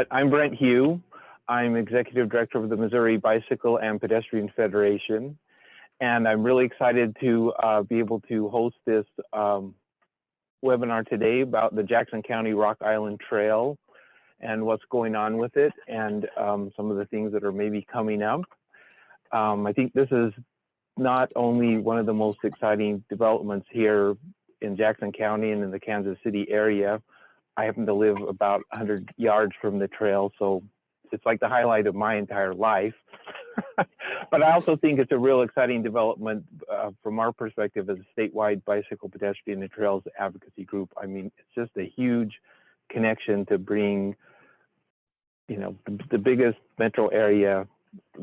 but I'm Brent Hugh. I'm Executive Director of the Missouri Bicycle and Pedestrian Federation. And I'm really excited to be able to host this webinar today about the Jackson County Rock Island Trail and what's going on with it, and some of the things that are maybe coming up. I think this is not only one of the most exciting developments here in Jackson County and in the Kansas City area. I happen to live about 100 yards from the trail, so it's like the highlight of my entire life. But I also think it's a real exciting development from our perspective as a statewide bicycle, pedestrian, and trails advocacy group. I mean, it's just a huge connection to bring, you know, the biggest metro area,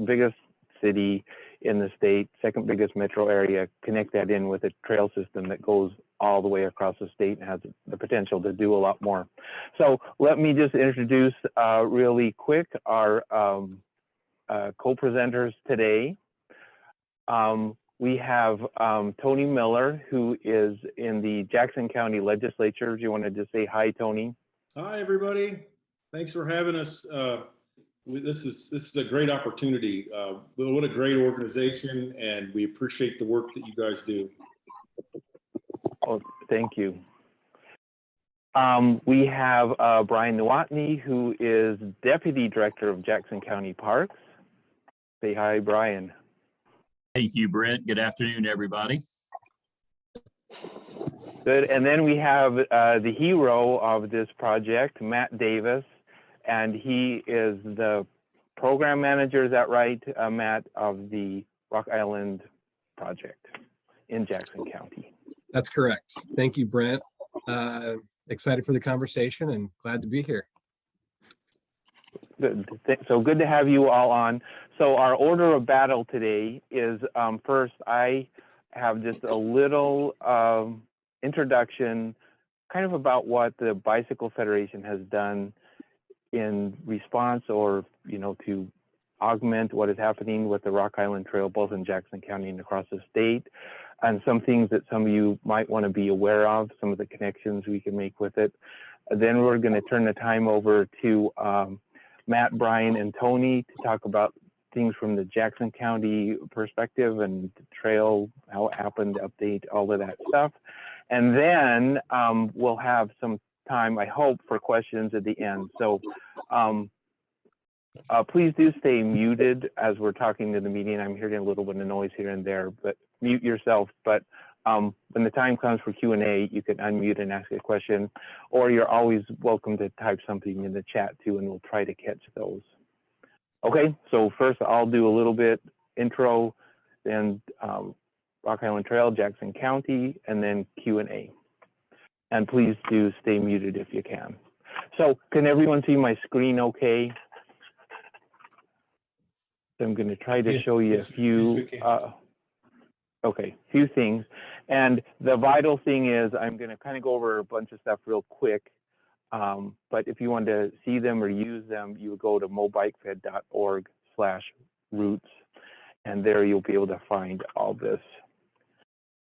biggest city in the state, second biggest metro area, connect that in with a trail system that goes all the way across the state and has the potential to do a lot more. So let me just introduce really quick our co-presenters today. We have Tony Miller, who is in the Jackson County Legislature. Do you want to just say hi, Tony? Hi, everybody. Thanks for having us. This is a great opportunity. What a great organization, and we appreciate the work that you guys do. Oh, thank you. We have Brian Nowotny, who is Deputy Director of Jackson County Parks. Say hi, Brian. Thank you, Brent. Good afternoon, everybody. Good. And then we have the hero of this project, Matt Davis, and he is the program manager, is that right, Matt, of the Rock Island project in Jackson County? That's correct. Thank you, Brent. Excited for the conversation and glad to be here. Good. So good to have you all on. So our order of battle today is first, I have just a little introduction kind of about what the Bicycle Federation has done in response, or, you know, to augment what is happening with the Rock Island Trail, both in Jackson County and across the state, and some things that some of you might want to be aware of, some of the connections we can make with it. Then we're going to turn the time over to Matt, Brian, and Tony to talk about things from the Jackson County perspective and the trail, how it happened, update, all of that stuff. And then we'll have some time, I hope, for questions at the end. So please do stay muted as we're talking to the meeting. I'm hearing a little bit of noise here and there, but mute yourself. But when the time comes for Q&A, you can unmute and ask a question, or you're always welcome to type something in the chat too, and we'll try to catch those. Okay, so first I'll do a little bit intro, then Rock Island Trail, Jackson County, and then Q&A. And please do stay muted if you can. So can everyone see my screen okay? So I'm going to try to show you a few, few things. And the vital thing is I'm going to kind of go over a bunch of stuff real quick. But if you want to see them or use them, you would go to MoBikeFed.org/roots, and there you'll be able to find all this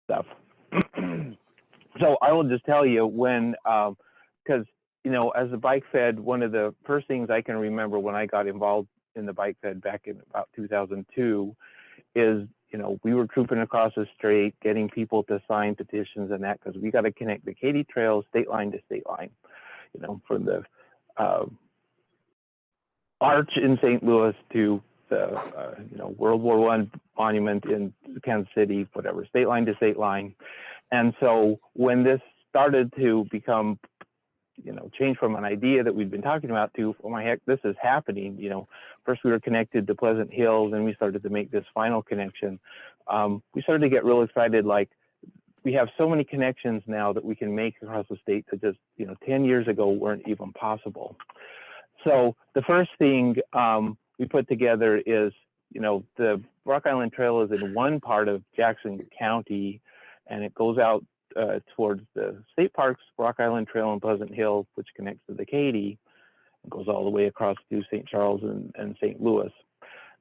stuff. So I will just tell you when, because, you know, as a Bike Fed, one of the first things I can remember when I got involved in the Bike Fed back in about 2002 is, you know, we were trooping across the state, getting people to sign petitions and that, because we got to connect the Katy Trail state line to state line, you know, from the arch in St. Louis to the, you know, World War I monument in Kansas City, whatever, state line to state line. And so when this started to become, you know, change from an idea that we've been talking about to, oh my heck, this is happening. You know, first we were connected to Pleasant Hills, and we started to make this final connection. We started to get real excited, like we have so many connections now that we can make across the state that just, you know, 10 years ago weren't even possible. So the first thing we put together is, you know, the Rock Island Trail is in one part of Jackson County, and it goes out towards the state parks, Rock Island Trail and Pleasant Hill, which connects to the Katy, and goes all the way across to St. Charles and St. Louis.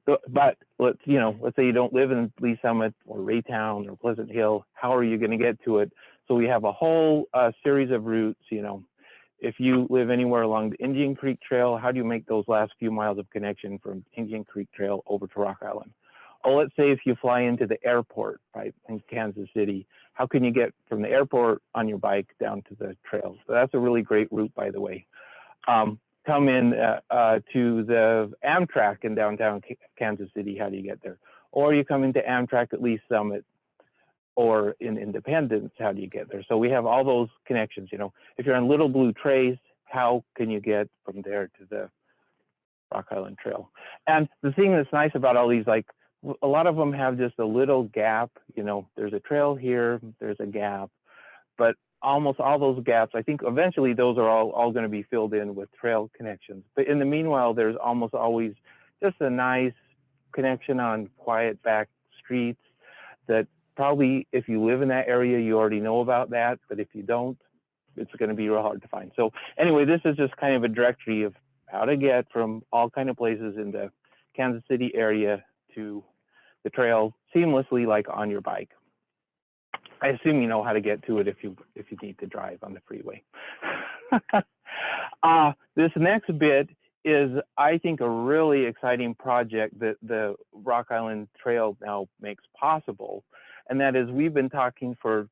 But let's say you don't live in Lee Summit or Raytown or Pleasant Hill. How are you going to get to it? So we have a whole series of routes. You know, if you live anywhere along the Indian Creek Trail, how do you make those last few miles of connection from Indian Creek Trail over to Rock Island? Oh, let's say if you fly into the airport, right, in Kansas City, how can you get from the airport on your bike down to the trails? So that's a really great route, by the way. Come in to the Amtrak in downtown Kansas City, how do you get there? Or you come into Amtrak at Lee's Summit, or in Independence, how do you get there? So we have all those connections, you know. If you're on Little Blue Trace, how can you get from there to the Rock Island Trail? And the thing that's nice about all these, like, a lot of them have just a little gap, you know, there's a trail here, there's a gap, but almost all those gaps, I think eventually those are all going to be filled in with trail connections. But in the meanwhile, there's almost always just a nice connection on quiet back streets that probably, if you live in that area, you already know about that. But if you don't, it's going to be real hard to find. So anyway, this is just kind of a directory of how to get from all kind of places in the Kansas City area to the trail seamlessly, like on your bike. I assume you know how to get to it if you need to drive on the freeway. This next bit is, I think, a really exciting project that the Rock Island Trail now makes possible. And that is, we've been talking for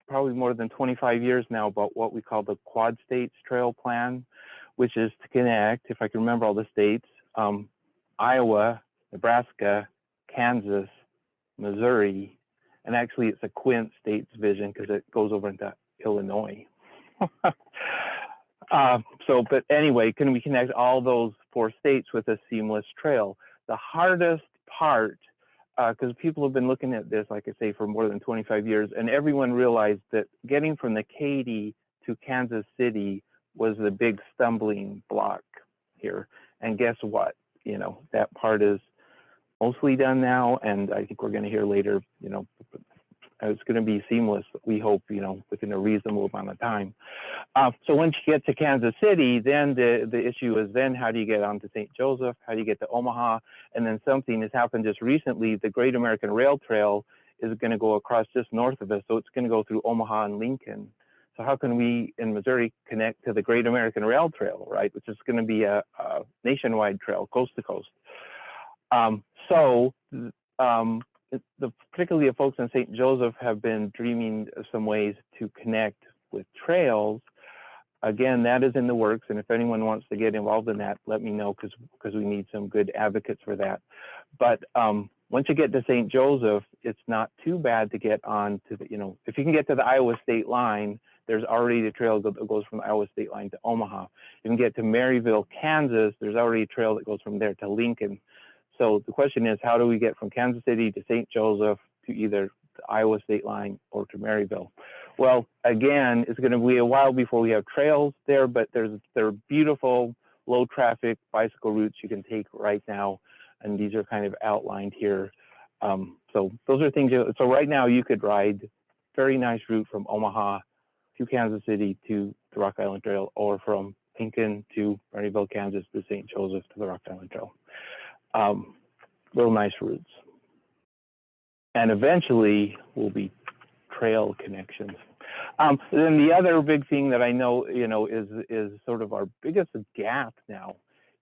probably more than 25 years now about what we call the Quad States Trail Plan, which is to connect, if I can remember all the states, Iowa, Nebraska, Kansas, Missouri, and actually it's a Quint States vision because it goes over into Illinois. But anyway, can we connect all those 4 states with a seamless trail? The hardest part, because people have been looking at this, like I say, for more than 25 years, and everyone realized that getting from the Katy to Kansas City was the big stumbling block here. And guess what? You know, that part is mostly done now, and I think we're going to hear later, you know, it's going to be seamless, we hope, you know, within a reasonable amount of time. So once you get to Kansas City, then the issue is then how do you get on to St. Joseph? How do you get to Omaha? And then something has happened just recently. The Great American Rail Trail is going to go across just north of us, so it's going to go through Omaha and Lincoln. So how can we in Missouri connect to the Great American Rail Trail, right, which is going to be a nationwide trail, coast to coast? Particularly the folks in St. Joseph have been dreaming of some ways to connect with trails. Again, that is in the works, and if anyone wants to get involved in that, let me know, because we need some good advocates for that. But once you get to St. Joseph, it's not too bad to get on to the, you know, if you can get to the Iowa state line, there's already a trail that goes from the Iowa state line to Omaha. You can get to Maryville, Kansas, there's already a trail that goes from there to Lincoln. So the question is, how do we get from Kansas City to St. Joseph to either the Iowa state line or to Maryville? Well, again, it's going to be a while before we have trails there, but there are beautiful low traffic bicycle routes you can take right now, and these are kind of outlined here. So those are things. So right now you could ride very nice route from Omaha to Kansas City to the Rock Island Trail, or from Lincoln to Maryville, Kansas to St. Joseph to the Rock Island Trail. Real nice routes. And eventually will be trail connections. Then the other big thing that I know, you know, is sort of our biggest gap now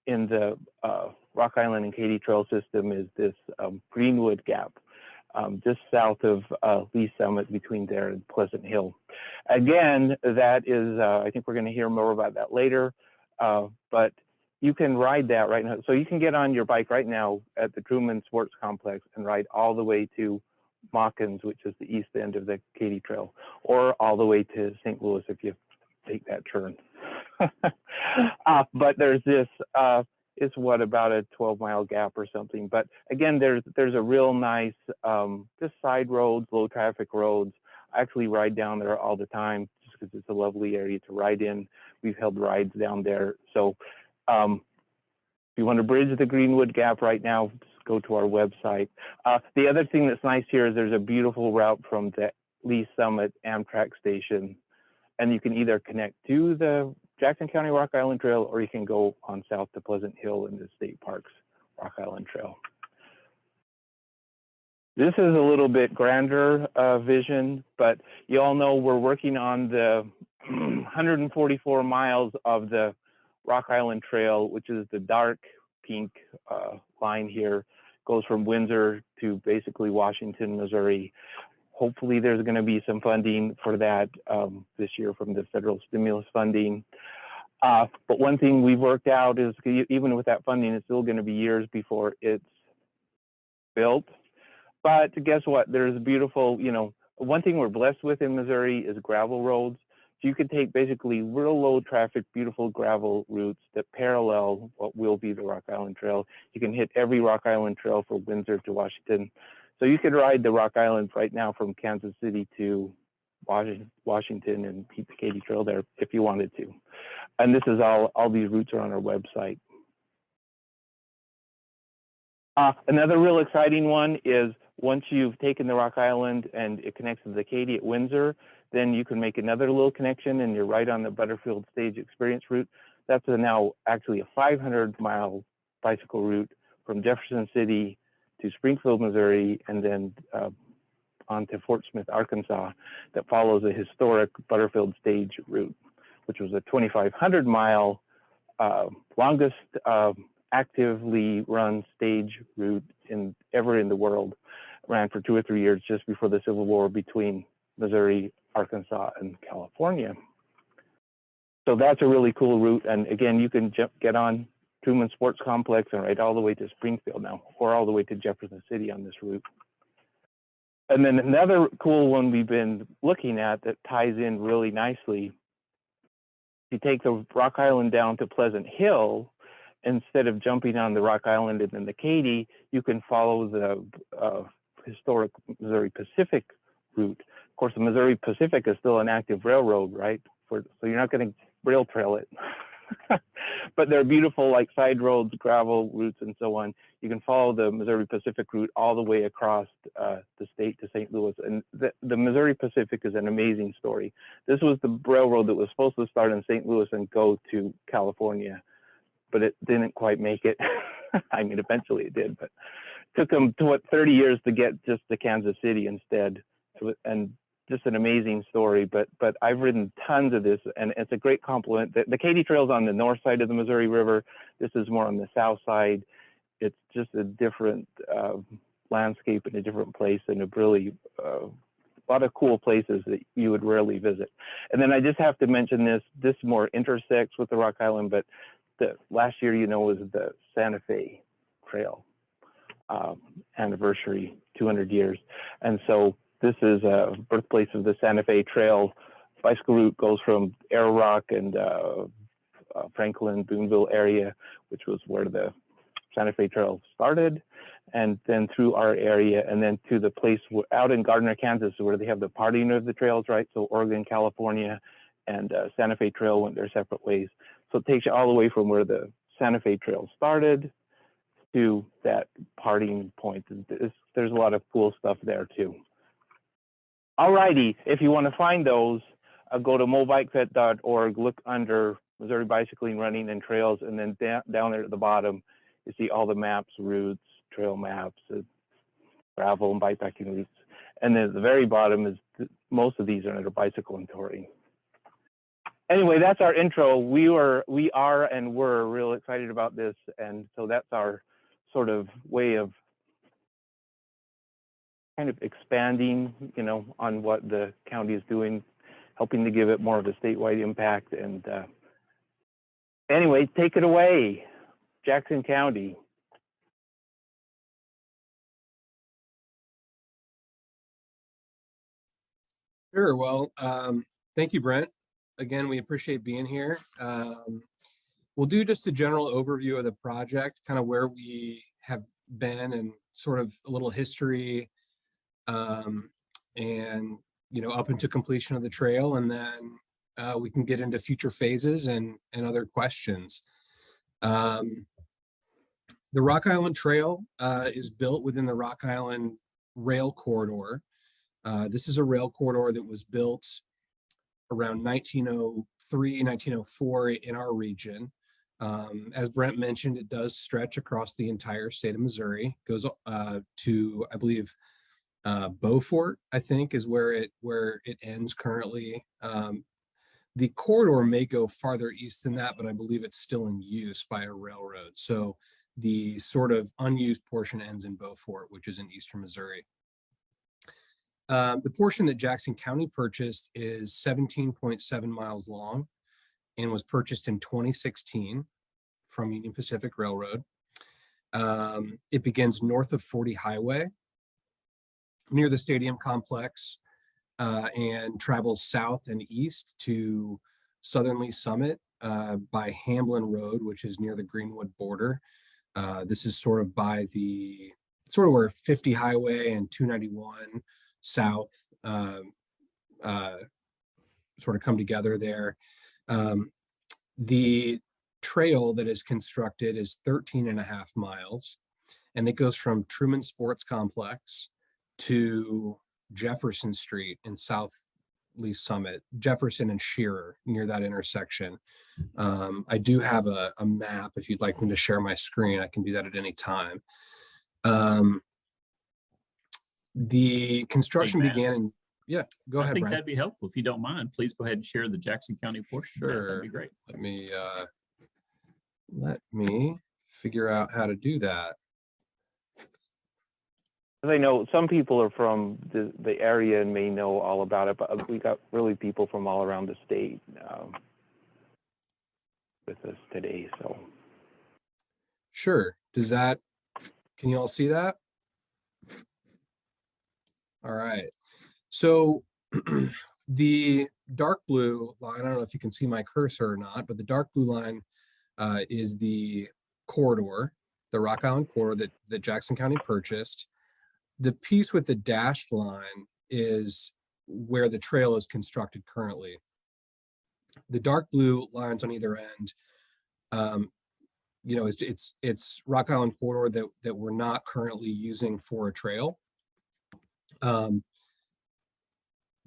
in the Rock Island and Katy trail system is this Greenwood gap, just south of Lee's Summit, between there and Pleasant Hill. Again, that is, I think we're going to hear more about that later, but you can ride that right now. So you can get on your bike right now at the Truman Sports Complex and ride all the way to Mawkins, which is the east end of the Katy Trail, or all the way to St. Louis if you take that turn. But there's this, it's what, about a 12-mile gap or something. But again, there's a real nice, just side roads, low traffic roads. I actually ride down there all the time just because it's a lovely area to ride in. We've held rides down there. So if you want to bridge the Greenwood Gap right now, just go to our website. The other thing that's nice here is there's a beautiful route from the Lee's Summit Amtrak station, and you can either connect to the Jackson County Rock Island Trail, or you can go on south to Pleasant Hill in the state parks Rock Island Trail. This is a little bit grander vision, but you all know we're working on the 144 miles of the Rock Island Trail, which is the dark pink line here, goes from Windsor to basically Washington, Missouri. Hopefully there's going to be some funding for that this year from the federal stimulus funding. But one thing we've worked out is even with that funding, it's still going to be years before it's built. But guess what? There's beautiful, you know, one thing we're blessed with in Missouri is gravel roads. So you could take basically real low traffic, beautiful gravel routes that parallel what will be the Rock Island Trail. You can hit every Rock Island Trail from Windsor to Washington. So you could ride the Rock Island right now from Kansas City to Washington and keep the Katy Trail there if you wanted to. And this is all these routes are on our website. Another real exciting one is once you've taken the Rock Island and it connects to the Katy at Windsor, then you can make another little connection and you're right on the Butterfield Stage Experience route. That's now actually a 500-mile bicycle route from Jefferson City to Springfield, Missouri, and then on to Fort Smith, Arkansas, that follows a historic Butterfield Stage route, which was a 2,500-mile longest actively run stage route ever in the world. Ran for 2 or 3 years just before the Civil War between Missouri, Arkansas, and California. So that's a really cool route. And again, you can get on Truman Sports Complex and ride all the way to Springfield now, or all the way to Jefferson City on this route. And then another cool one we've been looking at that ties in really nicely, you take the Rock Island down to Pleasant Hill, instead of jumping on the Rock Island and then the Katy, you can follow the historic Missouri Pacific route. Of course, the Missouri Pacific is still an active railroad, right? So you're not going to rail trail it. But there are beautiful like side roads, gravel routes, and so on. You can follow the Missouri Pacific route all the way across the state to St. Louis. And the Missouri Pacific is an amazing story. This was the railroad that was supposed to start in St. Louis and go to California, but it didn't quite make it. I mean, eventually it did, but it took them 30 years to get just to Kansas City instead. And just an amazing story, but I've ridden tons of this, and it's a great compliment. The Katy Trail's on the north side of the Missouri River. This is more on the south side. It's just a different landscape in a different place, and a really a lot of cool places that you would rarely visit. And then I just have to mention this more intersects with the Rock Island, but the last year, you know, was the Santa Fe Trail anniversary, 200 years, and so this is a birthplace of the Santa Fe Trail. Bicycle route goes from Arrow Rock and Franklin, Boonville area, which was where the Santa Fe Trail started, and then through our area, and then to the place out in Gardner, Kansas, where they have the parting of the trails, right? So Oregon, California, and Santa Fe Trail went their separate ways. So it takes you all the way from where the Santa Fe Trail started to that parting point. There's a lot of cool stuff there too. Alrighty, if you want to find those, go to MoBikeFed.org, look under Missouri Bicycling, Running, and Trails, and then down there at the bottom, you see all the maps, routes, trail maps, gravel and bikepacking routes. And then at the very bottom is most of these are under bicycle and touring. Anyway, that's our intro. We are and we're real excited about this, and so that's our sort of way of kind of expanding, you know, on what the county is doing, helping to give it more of a statewide impact. And anyway, take it away, Jackson County. Sure. Well, thank you, Brent. Again, we appreciate being here. We'll do just a general overview of the project, kind of where we have been and sort of a little history, and, you know, up into completion of the trail, and then we can get into future phases and other questions. The Rock Island Trail is built within the Rock Island Rail Corridor. This is a rail corridor that was built around 1903, 1904 in our region. As Brent mentioned, it does stretch across the entire state of Missouri, goes to, I believe, Beaufort, I think, is where it ends currently. The corridor may go farther east than that, but I believe it's still in use by a railroad. So the sort of unused portion ends in Beaufort, which is in eastern Missouri. The portion that Jackson County purchased is 17.7 miles long and was purchased in 2016 from Union Pacific Railroad. It begins north of 40 Highway near the stadium complex and travels south and east to Southern Lee Summit by Hamlin Road, which is near the Greenwood border. This is sort of by the where 50 Highway and 291 South sort of come together there. The trail that is constructed is 13.5 miles, and it goes from Truman Sports Complex to Jefferson Street in South Lee Summit, Jefferson and Shearer near that intersection. I do have a map. If you'd like me to share my screen, I can do that at any time. The construction began in, yeah, go ahead, I think Brent. that'd be helpful. If you don't mind, please go ahead and share the Jackson County portion. Sure. That'd be great. Let me figure out how to do that. As I know, some people are from the area and may know all about it, but we got really people from all around the state with us today. So Sure. Can you all see that? All right. So the dark blue line, I don't know if you can see my cursor or not, but the dark blue line is the corridor, the Rock Island corridor that Jackson County purchased. The piece with the dashed line is where the trail is constructed currently. The dark blue lines on either end, it's Rock Island corridor that we're not currently using for a trail.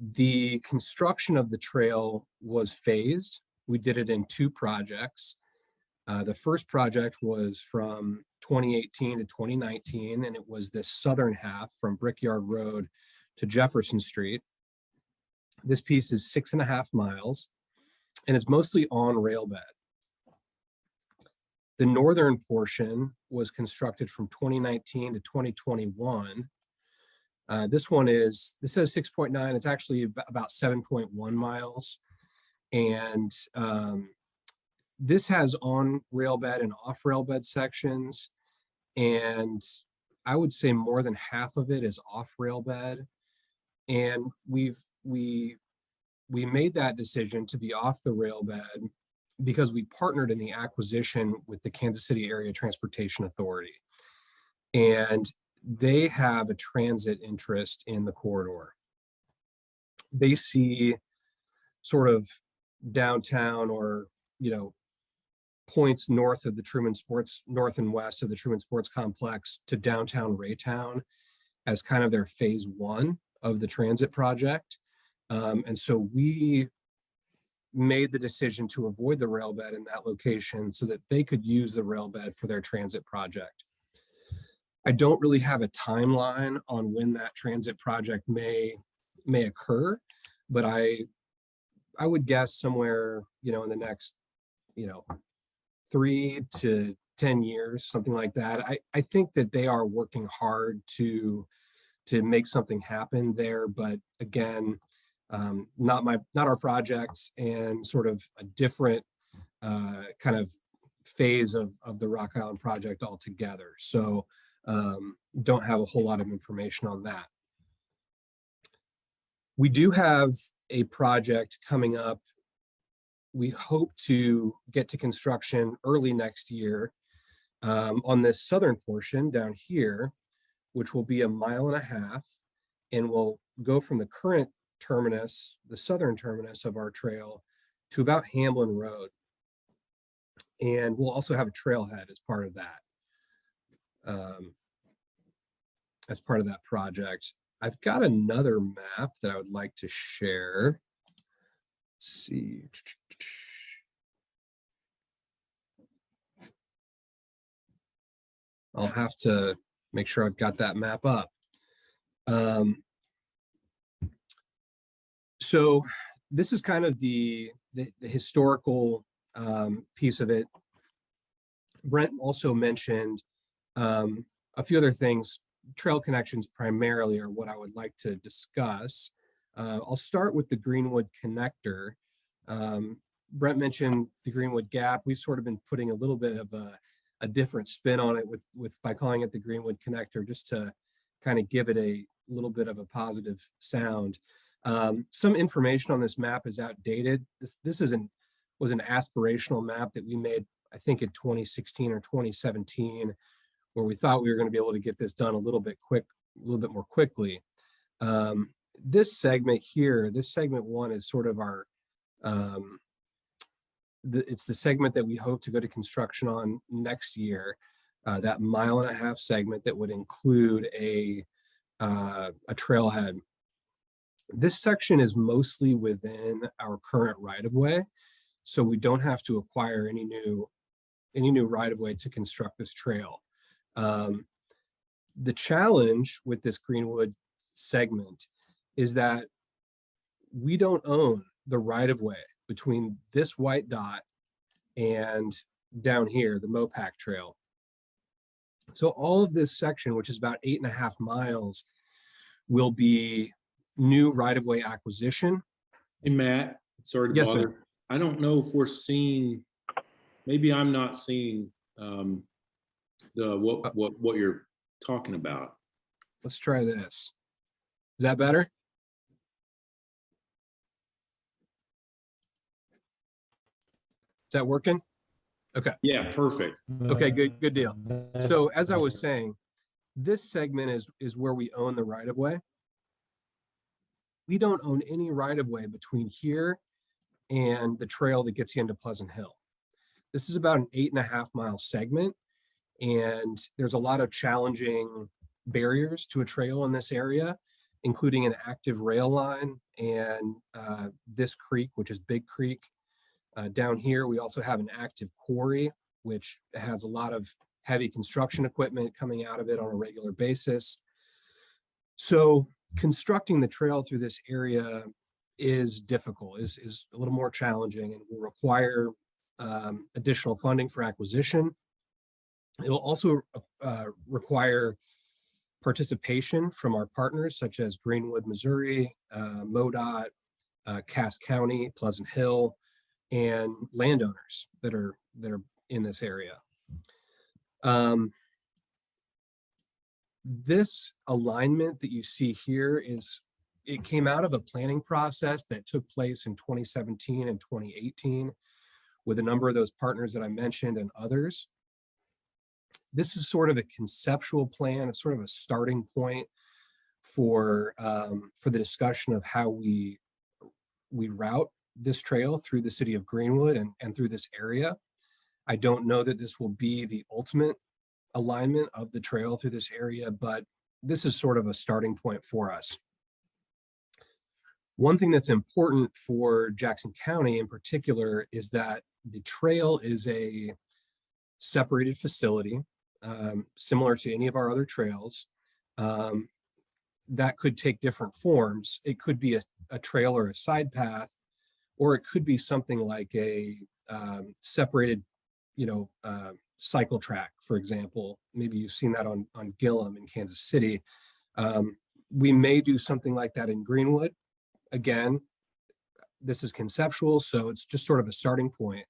The construction of the trail was phased. We did it in 2 projects. The first project was from 2018 to 2019, and it was this southern half from Brickyard Road to Jefferson Street. This piece is 6.5 miles, and it's mostly on rail bed. The northern portion was constructed from 2019 to 2021. This says 6.9. It's actually about 7.1 miles. And this has on railbed and off railbed sections. And I would say more than half of it is off railbed. And we made that decision to be off the railbed because we partnered in the acquisition with the Kansas City Area Transportation Authority. And they have a transit interest in the corridor. They see sort of downtown or, points north of the north and west of the Truman Sports Complex to downtown Raytown as kind of their phase 1 of the transit project. And so we made the decision to avoid the railbed in that location so that they could use the railbed for their transit project. I don't really have a timeline on when that transit project may occur, but I would guess somewhere, in the next, 3 to 10 years, something like that. I think that they are working hard to make something happen there, but again, not our project, and sort of a different kind of phase of the Rock Island project altogether. So don't have a whole lot of information on that. We do have a project coming up. We hope to get to construction early next year on this southern portion down here, which will be 1.5 miles, and will go from the current terminus, the southern terminus of our trail, to about Hamlin Road. And we'll also have a trailhead as part of that. As part of that project. I've got another map that I would like to share. Let's see. I'll have to make sure I've got that map up. So this is kind of the historical piece of it. Brent also mentioned a few other things. Trail connections primarily are what I would like to discuss. I'll start with the Greenwood connector. Brent mentioned the Greenwood Gap. We've sort of been putting a little bit of a different spin on it by calling it the Greenwood connector, just to kind of give it a little bit of a positive sound. Some information on this map is outdated. This was an aspirational map that we made, I think, in 2016 or 2017, where we thought we were going to be able to get this done a little bit more quickly. This segment here, this segment 1 is sort of our, it's the segment that we hope to go to construction on next year. That 1.5 mile segment that would include a trailhead. This section is mostly within our current right-of-way, so we don't have to acquire any new right-of-way to construct this trail. The challenge with this Greenwood segment is that we don't own the right-of-way between this white dot and down here, the MoPac trail. So all of this section, which is about 8.5 miles, will be new right-of-way acquisition. Hey, Matt, sorry to Yes, bother. sir. I don't know if we're seeing, maybe I'm not seeing what you're talking about. Let's try this. Is that better? Is that working? Okay. Yeah, perfect. Okay, good deal. So as I was saying, this segment is where we own the right-of-way. We don't own any right-of-way between here and the trail that gets you into Pleasant Hill. This is about an 8.5 mile segment, and there's a lot of challenging barriers to a trail in this area, including an active rail line and this creek, which is Big Creek. Down here, we also have an active quarry, which has a lot of heavy construction equipment coming out of it on a regular basis. So constructing the trail through this area is difficult, is a little more challenging, and will require additional funding for acquisition. It'll also require participation from our partners, such as Greenwood, Missouri, MoDOT, Cass County, Pleasant Hill, and landowners that are in this area. This alignment that you see here it came out of a planning process that took place in 2017 and 2018 with a number of those partners that I mentioned and others. This is sort of a conceptual plan. It's sort of a starting point for the discussion of how we route this trail through the city of Greenwood and through this area. I don't know that this will be the ultimate alignment of the trail through this area, but this is sort of a starting point for us. One thing that's important for Jackson County in particular is that the trail is a separated facility, similar to any of our other trails. That could take different forms. It could be a trail or a side path, or it could be something like a separated, cycle track, for example. Maybe you've seen that on Gillum in Kansas City. We may do something like that in Greenwood. Again, this is conceptual, so it's just sort of a starting point.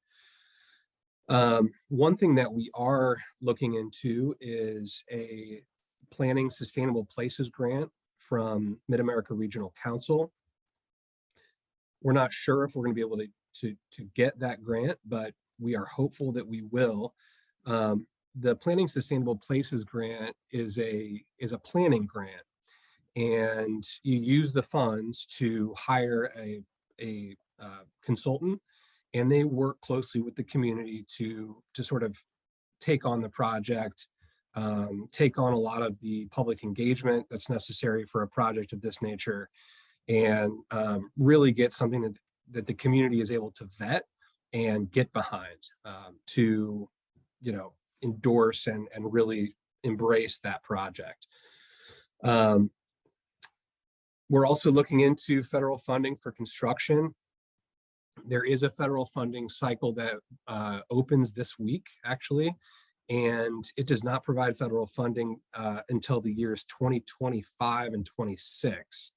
One thing that we are looking into is a Planning Sustainable Places grant from Mid-America Regional Council. We're not sure if we're going to be able to get that grant, but we are hopeful that we will. The Planning Sustainable Places grant is a planning grant, and you use the funds to hire a consultant, and they work closely with the community to sort of take on the project, take on a lot of the public engagement that's necessary for a project of this nature, and really get something that the community is able to vet and get behind, to endorse and really embrace that project. We're also looking into federal funding for construction. There is a federal funding cycle that opens this week, actually, and it does not provide federal funding until the years 2025 and 26.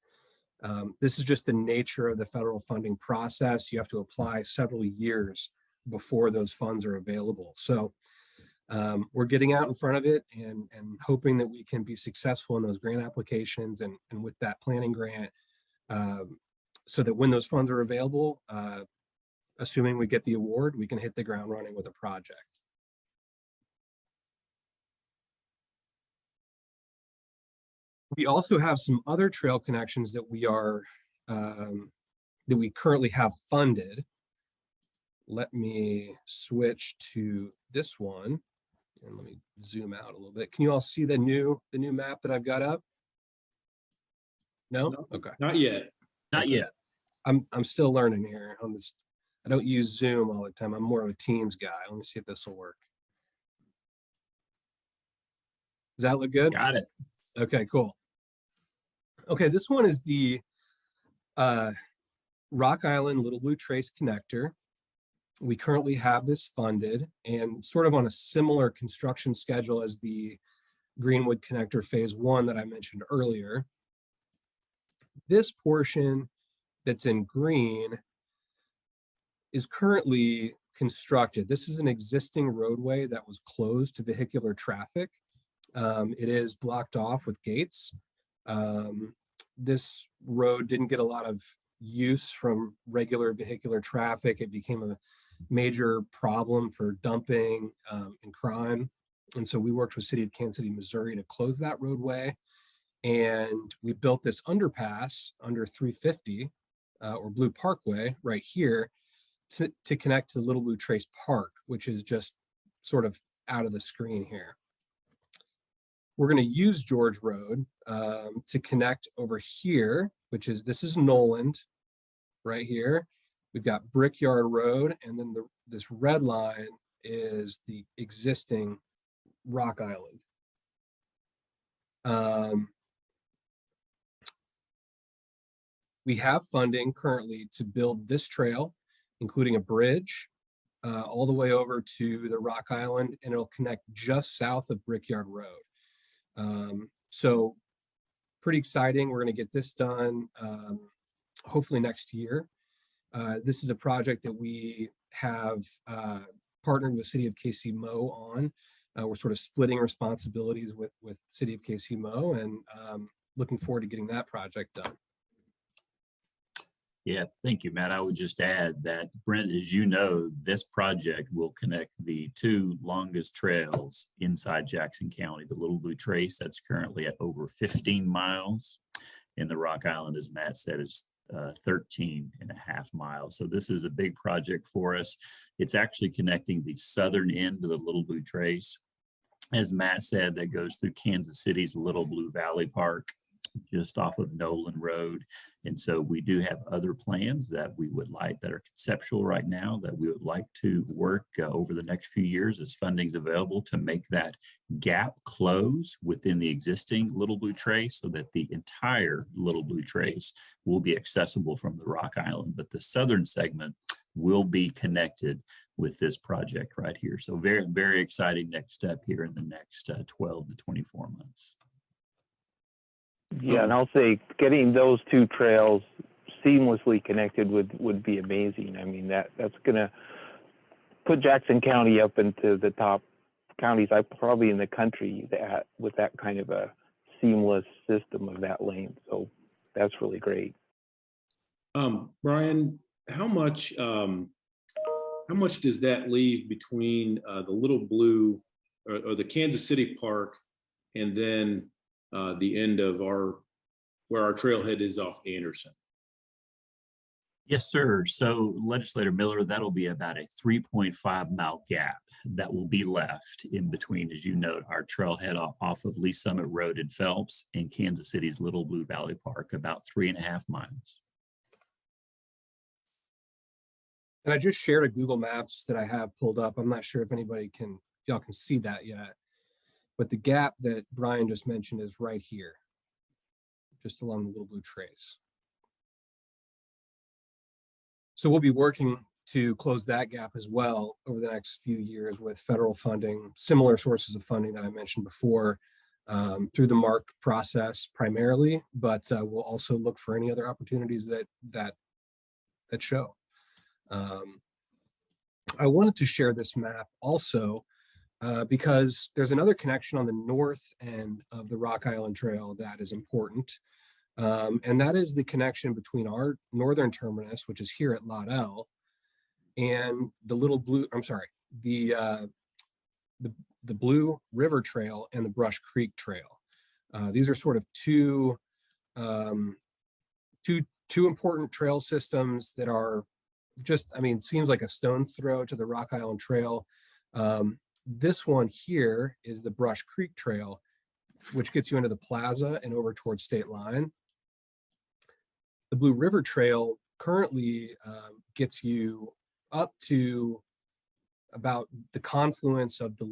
This is just the nature of the federal funding process. You have to apply several years before those funds are available. So we're getting out in front of it and hoping that we can be successful in those grant applications and with that planning grant, so that when those funds are available, assuming we get the award, we can hit the ground running with a project. We also have some other trail connections that we are that we currently have funded. Let me switch to this one and let me zoom out a little bit. Can you all see the new map that I've got up? No? Okay. Not yet. Not yet. I'm still learning here on this. I don't use Zoom all the time. I'm more of a Teams guy. Let me see if this will work. Does that look good? Got it. Okay, cool. Okay, this one is the Rock Island Little Blue Trace connector. We currently have this funded and sort of on a similar construction schedule as the Greenwood connector phase 1 that I mentioned earlier. This portion that's in green is currently constructed. This is an existing roadway that was closed to vehicular traffic. It is blocked off with gates. This road didn't get a lot of use from regular vehicular traffic. It became a major problem for dumping and crime. And so we worked with City of Kansas City, Missouri to close that roadway. And we built this underpass under 350 or Blue Parkway right here to connect to Little Blue Trace Park, which is just sort of out of the screen here. We're going to use George Road to connect over here, this is Noland right here. We've got Brickyard Road, and then this red line is the existing Rock Island. We have funding currently to build this trail, including a bridge all the way over to the Rock Island, and it'll connect just south of Brickyard Road. So pretty exciting. We're going to get this done hopefully next year. This is a project that we have partnered with City of KC-Mo on. We're sort of splitting responsibilities with City of KC-Mo, and looking forward to getting that project done. Yeah, thank you, Matt. I would just add that, Brent, as you know, this project will connect the 2 longest trails inside Jackson County, the Little Blue Trace, that's currently at over 15 miles. And the Rock Island, as Matt said, is 13.5 miles. So this is a big project for us. It's actually connecting the southern end of the Little Blue Trace. As Matt said, that goes through Kansas City's Little Blue Valley Park, just off of Nolan Road. And so we do have other plans that we would like, that are conceptual right now, that we would like to work over the next few years as funding's available, to make that gap close within the existing Little Blue Trace, so that the entire Little Blue Trace will be accessible from the Rock Island, but the southern segment will be connected with this project right here. So very, very exciting next step here in the next 12 to 24 months. Yeah, and I'll say getting those 2 trails seamlessly connected would be amazing. I mean, that's going to put Jackson County up into the top counties, probably in the country, with that kind of a seamless system of that lane. So that's really great. Brian, how much does that leave between the Little Blue or the Kansas City Park and then the end of where our trailhead is off Anderson? Yes, sir. So Legislator Miller, that'll be about a 3.5 mile gap that will be left in between, as you note, our trailhead off of Lee Summit Road in Phelps and Kansas City's Little Blue Valley Park, about 3.5 miles. And I just shared a Google Maps that I have pulled up. I'm not sure if y'all can see that yet. But the gap that Brian just mentioned is right here, just along the Little Blue Trace. So we'll be working to close that gap as well over the next few years with federal funding, similar sources of funding that I mentioned before, through the MARC process primarily, but we'll also look for any other opportunities that show. I wanted to share this map also because there's another connection on the north end of the Rock Island Trail that is important. And that is the connection between our northern terminus, which is here at Lot L, and the the Blue River Trail and the Brush Creek Trail. These are sort of two important trail systems that are just, I mean, seems like a stone's throw to the Rock Island Trail. This one here is the Brush Creek Trail, which gets you into the plaza and over towards State Line. The Blue River Trail currently gets you up to about the confluence of the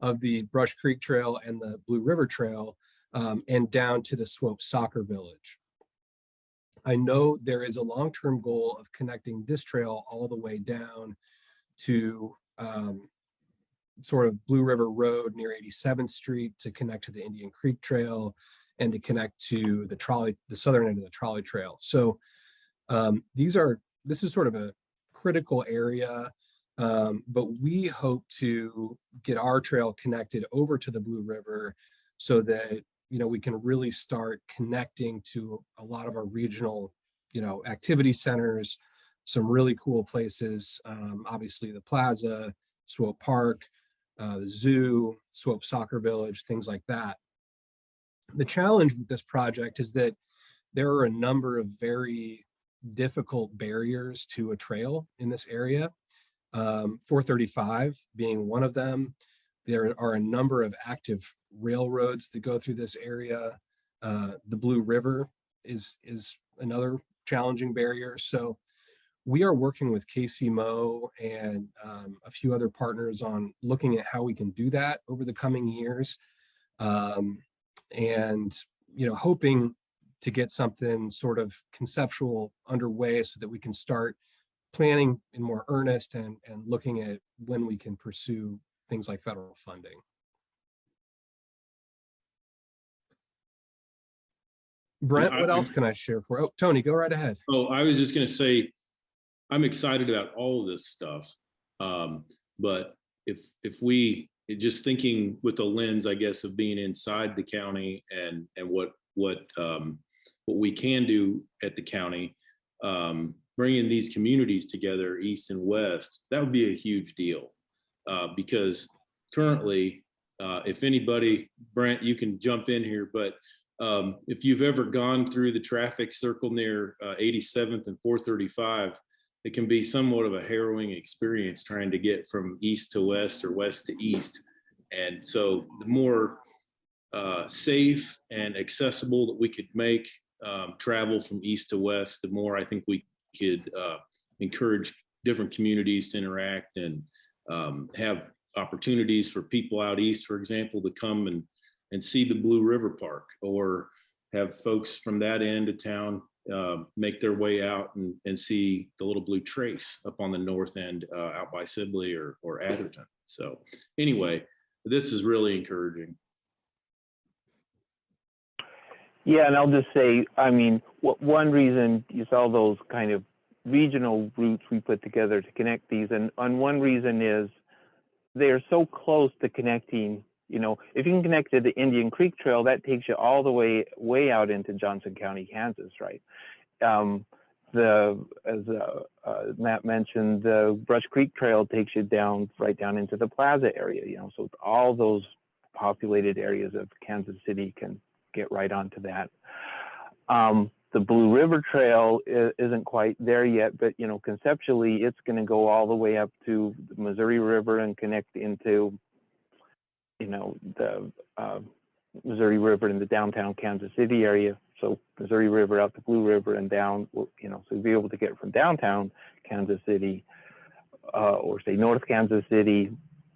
of the Brush Creek Trail and the Blue River Trail, and down to the Swope Soccer Village. I know there is a long-term goal of connecting this trail all the way down to sort of Blue River Road near 87th Street to connect to the Indian Creek Trail and to connect to the southern end of the trolley trail. So this is sort of a critical area, but we hope to get our trail connected over to the Blue River so that, you know, we can really start connecting to a lot of our regional, you know, activity centers, some really cool places, obviously the plaza, Swope Park, the zoo, Swope Soccer Village, things like that. The challenge with this project is that there are a number of very difficult barriers to a trail in this area. 435 being one of them. There are a number of active railroads that go through this area. The Blue River is another challenging barrier. So we are working with KCMO and a few other partners on looking at how we can do that over the coming years. And, you know, hoping to get something sort of conceptual underway so that we can start planning in more earnest and looking at when we can pursue things like federal funding. Brent, what else can I share for? Oh, Tony, go right ahead. Oh, I was just going to say, I'm excited about all of this stuff. But if we just thinking with the lens, I guess, of being inside the county and what we can do at the county, bringing these communities together, east and west, that would be a huge deal. Because currently, if anybody, Brent, you can jump in here, but if you've ever gone through the traffic circle near 87th and 435, it can be somewhat of a harrowing experience trying to get from east to west or west to east. And so the more safe and accessible that we could make travel from east to west, the more I think we could encourage different communities to interact and have opportunities for people out east, for example, to come and see the Blue River Park, or have folks from that end of town make their way out and see the Little Blue Trace up on the north end out by Sibley or Atherton. So anyway, this is really encouraging. Yeah, and I'll just say, I mean, one reason you saw those kind of regional routes we put together to connect these, and one reason is they're so close to connecting. You know, if you can connect to the Indian Creek Trail, that takes you all the way out into Johnson County, Kansas, right? As Matt mentioned, the Brush Creek Trail takes you right down into the plaza area. You know, so all those populated areas of Kansas City can get right onto that. The Blue River Trail isn't quite there yet, but you know, conceptually, it's going to go all the way up to the Missouri River and connect into, you know, the Missouri River in the downtown Kansas City area. So Missouri River out to Blue River and down, you know, so you'll be able to get from downtown Kansas City or say North Kansas City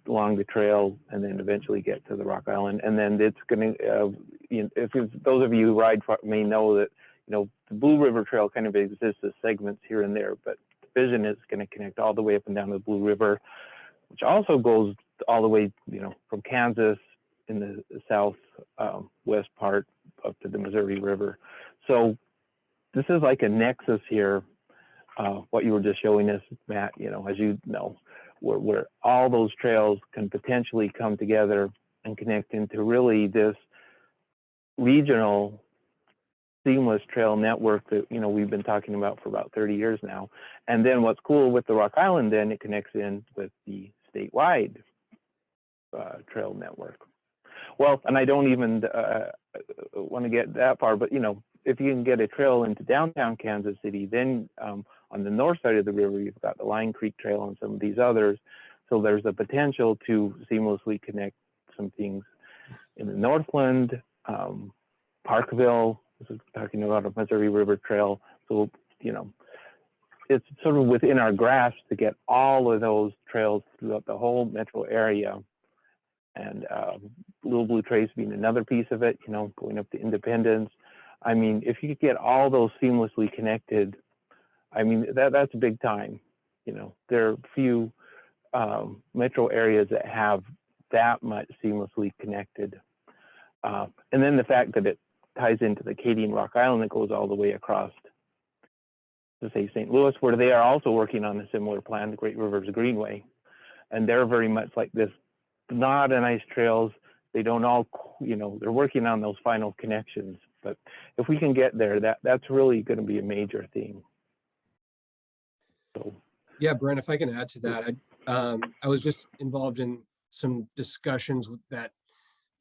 along the trail, and then eventually get to the Rock Island. And then it's going to, you know, if those of you who ride may know that the Blue River Trail kind of exists as segments here and there, but the vision is going to connect all the way up and down the Blue River, which also goes all the way, from Kansas in the south west part up to the Missouri River. So this is like a nexus here, what you were just showing us, Matt, as you know, where all those trails can potentially come together and connect into really this regional seamless trail network that we've been talking about for about 30 years now. And then what's cool with the Rock Island, then it connects in with the statewide trail network. Well, and I don't even want to get that far, but if you can get a trail into downtown Kansas City, then on the north side of the river, you've got the Lion Creek Trail and some of these others. So there's a potential to seamlessly connect some things in the Northland, Parkville. This is talking about a Missouri River Trail. So, it's sort of within our grasp to get all of those trails throughout the whole metro area. And Little Blue Trace being another piece of it, going up to Independence. I mean, if you could get all those seamlessly connected, I mean, that's big time. There are few metro areas that have that much seamlessly connected. And then the fact that it ties into the Katy and Rock Island that goes all the way across to say St. Louis, where they are also working on a similar plan, the Great Rivers Greenway. And they're very much like this, not a nice trails. They don't all, they're working on those final connections. But if we can get there, that's really going to be a major thing. So. Yeah, Brent, if I can add to that, I was just involved in some discussions that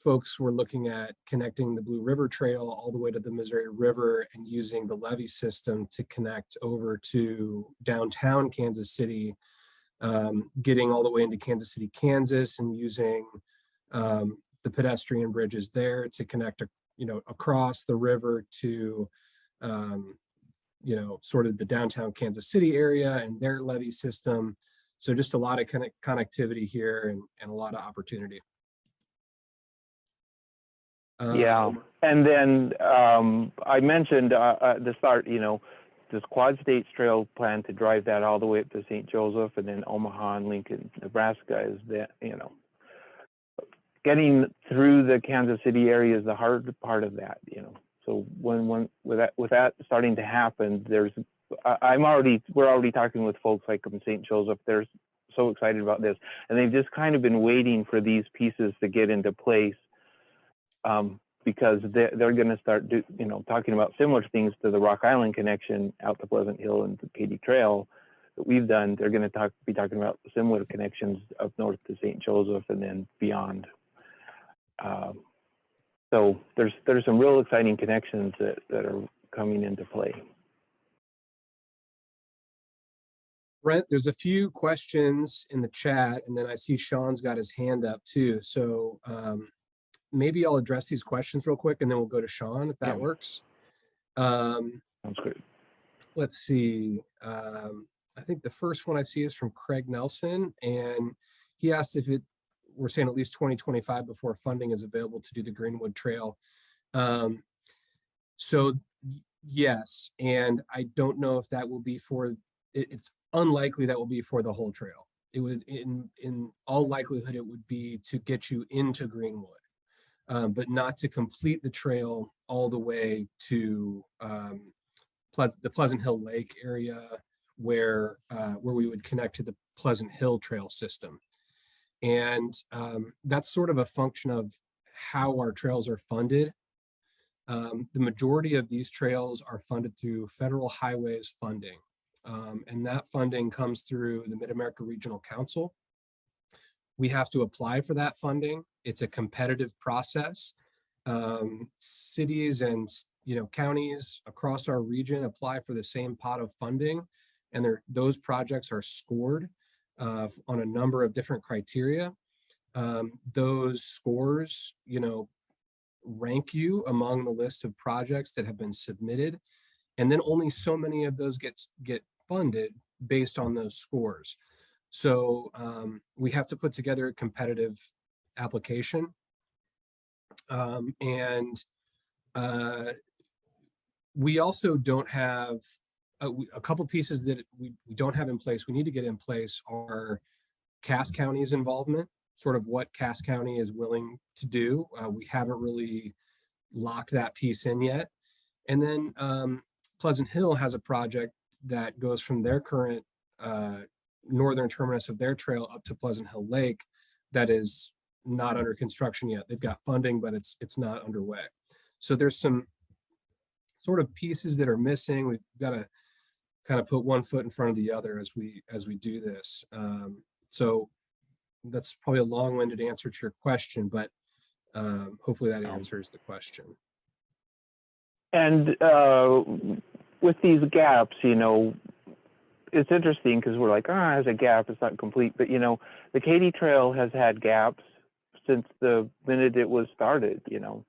folks were looking at connecting the Blue River Trail all the way to the Missouri River and using the levee system to connect over to downtown Kansas City, getting all the way into Kansas City, Kansas, and using the pedestrian bridges there to connect, across the river to, sort of the downtown Kansas City area and their levee system. So just a lot of connectivity here and a lot of opportunity. Yeah, and then I mentioned at the start, this Quad States Trail plan to drive that all the way up to St. Joseph, and then Omaha and Lincoln, Nebraska is that, getting through the Kansas City area is the hard part of that, So when with that starting to happen, we're already talking with folks like in St. Joseph. They're so excited about this, and they've just kind of been waiting for these pieces to get into place. Because they're going to start talking about similar things to the Rock Island connection out to Pleasant Hill and the Katy Trail that we've done. They're going to be talking about similar connections up north to St. Joseph and then beyond. So there's some real exciting connections that are coming into play. Brent, there's a few questions in the chat, and then I see Sean's got his hand up too. So maybe I'll address these questions real quick, and then we'll go to Sean if that works. Sounds good. Let's see. I think the first one I see is from Craig Nelson, and he asked if we're saying at least 2025 before funding is available to do the Greenwood Trail. So yes, and I don't know if that will be for, it's unlikely that will be for the whole trail. It would, in all likelihood, it would be to get you into Greenwood. But not to complete the trail all the way to the Pleasant Hill Lake area where we would connect to the Pleasant Hill Trail system. And that's sort of a function of how our trails are funded. The majority of these trails are funded through federal highways funding. And that funding comes through the Mid-America Regional Council. We have to apply for that funding. It's a competitive process. Cities and counties across our region apply for the same pot of funding, and those projects are scored on a number of different criteria. Those scores, rank you among the list of projects that have been submitted, and then only so many of those get funded based on those scores. So we have to put together a competitive application. We also don't have a couple pieces that we don't have in place. We need to get in place are Cass County's involvement, sort of what Cass County is willing to do. We haven't really locked that piece in yet. And then Pleasant Hill has a project that goes from their current northern terminus of their trail up to Pleasant Hill Lake that is not under construction yet. They've got funding, but it's not underway. So there's some sort of pieces that are missing. We've got to kind of put one foot in front of the other as we do this. So that's probably a long-winded answer to your question, but hopefully that answers the question. And with these gaps, you know, it's interesting because we're like, it has a gap, it's not complete. But, you know, the Katy Trail has had gaps since the minute it was started, you know.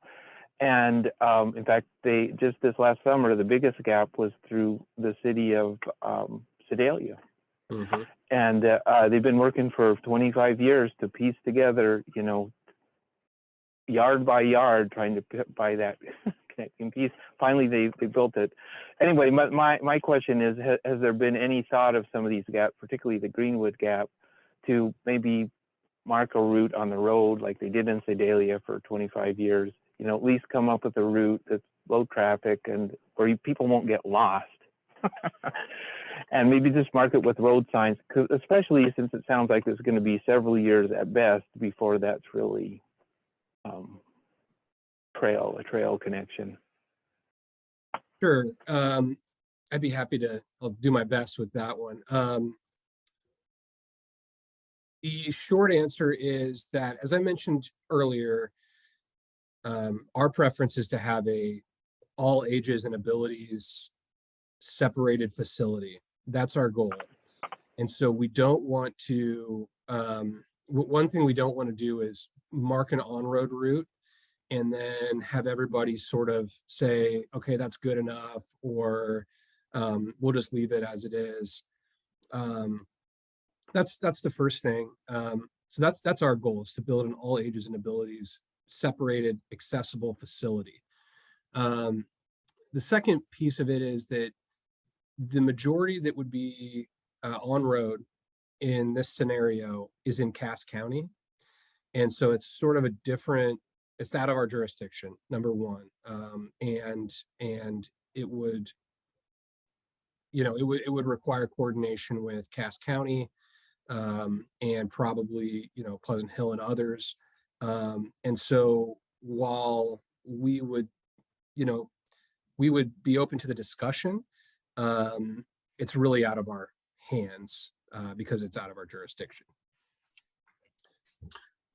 And in fact, they just this last summer, the biggest gap was through the city of Sedalia. Mm-hmm. And they've been working for 25 years to piece together, you know, yard by yard, trying to buy that connecting piece. Finally, they built it. Anyway, my question is, has there been any thought of some of these gaps, particularly the Greenwood gap, to maybe mark a route on the road like they did in Sedalia for 25 years? You know, at least come up with a route that's low traffic and where people won't get lost. And maybe just mark it with road signs, especially since it sounds like it's going to be several years at best before that's really a trail connection. Sure. I'd be happy to, I'll do my best with that one. The short answer is that, as I mentioned earlier, our preference is to have a all ages and abilities separated facility. That's our goal. And so we don't want to, one thing we don't want to do is mark an on-road route and then have everybody sort of say, okay, that's good enough, or we'll just leave it as it is. That's the first thing. So that's our goal, is to build an all ages and abilities separated, accessible facility. The second piece of it is that the majority that would be on road in this scenario is in Cass County. And so it's sort of a different, it's out of our jurisdiction, number one. And it would, you know, it would require coordination with Cass County and probably, you know, Pleasant Hill and others. And so while we would, you know, we would be open to the discussion, it's really out of our hands because it's out of our jurisdiction.